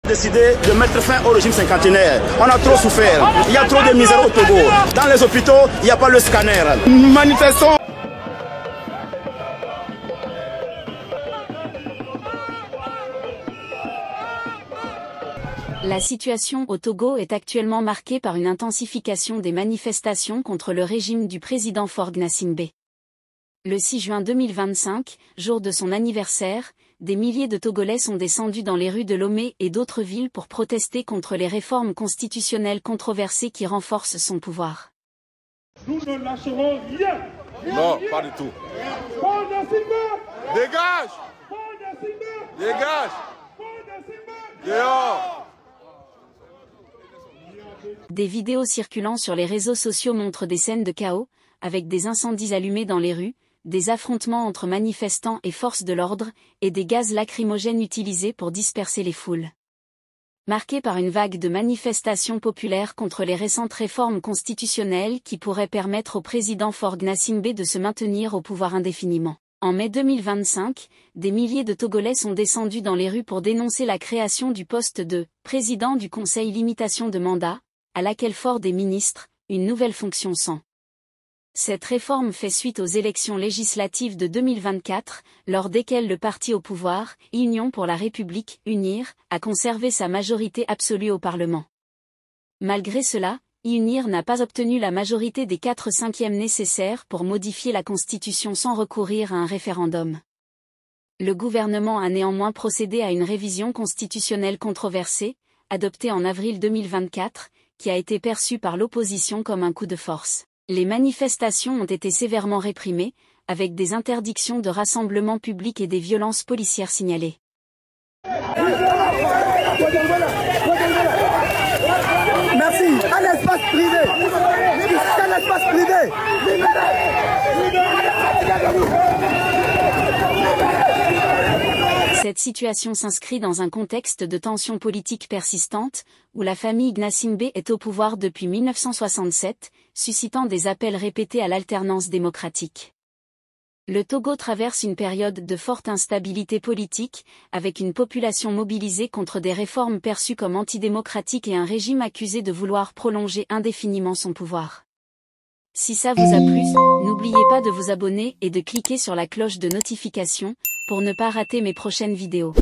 Décidé de mettre fin au régime cinquantenaire. On a trop souffert. Il y a trop de misère au Togo. Dans les hôpitaux, il n'y a pas le scanner. Manifestons. La situation au Togo est actuellement marquée par une intensification des manifestations contre le régime du président Faure Gnassingbé. Le 6 juin 2025, jour de son anniversaire, des milliers de Togolais sont descendus dans les rues de Lomé et d'autres villes pour protester contre les réformes constitutionnelles controversées qui renforcent son pouvoir. Nous ne lâcherons rien. Non, pas du tout. Faure Gnassingbé! Dégage! Faure Gnassingbé! Dégage! Faure Gnassingbé! Dehors! Des vidéos circulant sur les réseaux sociaux montrent des scènes de chaos, avec des incendies allumés dans les rues, des affrontements entre manifestants et forces de l'ordre, et des gaz lacrymogènes utilisés pour disperser les foules. Marqué par une vague de manifestations populaires contre les récentes réformes constitutionnelles qui pourraient permettre au président Faure Gnassingbé de se maintenir au pouvoir indéfiniment. En mai 2025, des milliers de Togolais sont descendus dans les rues pour dénoncer la création du poste de « président du Conseil limitation de mandat », à laquelle Faure des ministres, une nouvelle fonction sans. Cette réforme fait suite aux élections législatives de 2024, lors desquelles le parti au pouvoir, Union pour la République, UNIR, a conservé sa majorité absolue au Parlement. Malgré cela, UNIR n'a pas obtenu la majorité des 4/5 nécessaires pour modifier la Constitution sans recourir à un référendum. Le gouvernement a néanmoins procédé à une révision constitutionnelle controversée, adoptée en avril 2024, qui a été perçue par l'opposition comme un coup de force. Les manifestations ont été sévèrement réprimées, avec des interdictions de rassemblement public et des violences policières signalées. Merci. À l'espace privé. À l'espace privé. Cette situation s'inscrit dans un contexte de tensions politiques persistantes, où la famille Gnassingbé est au pouvoir depuis 1967, suscitant des appels répétés à l'alternance démocratique. Le Togo traverse une période de forte instabilité politique, avec une population mobilisée contre des réformes perçues comme antidémocratiques et un régime accusé de vouloir prolonger indéfiniment son pouvoir. Si ça vous a plu, n'oubliez pas de vous abonner et de cliquer sur la cloche de notification, pour ne pas rater mes prochaines vidéos.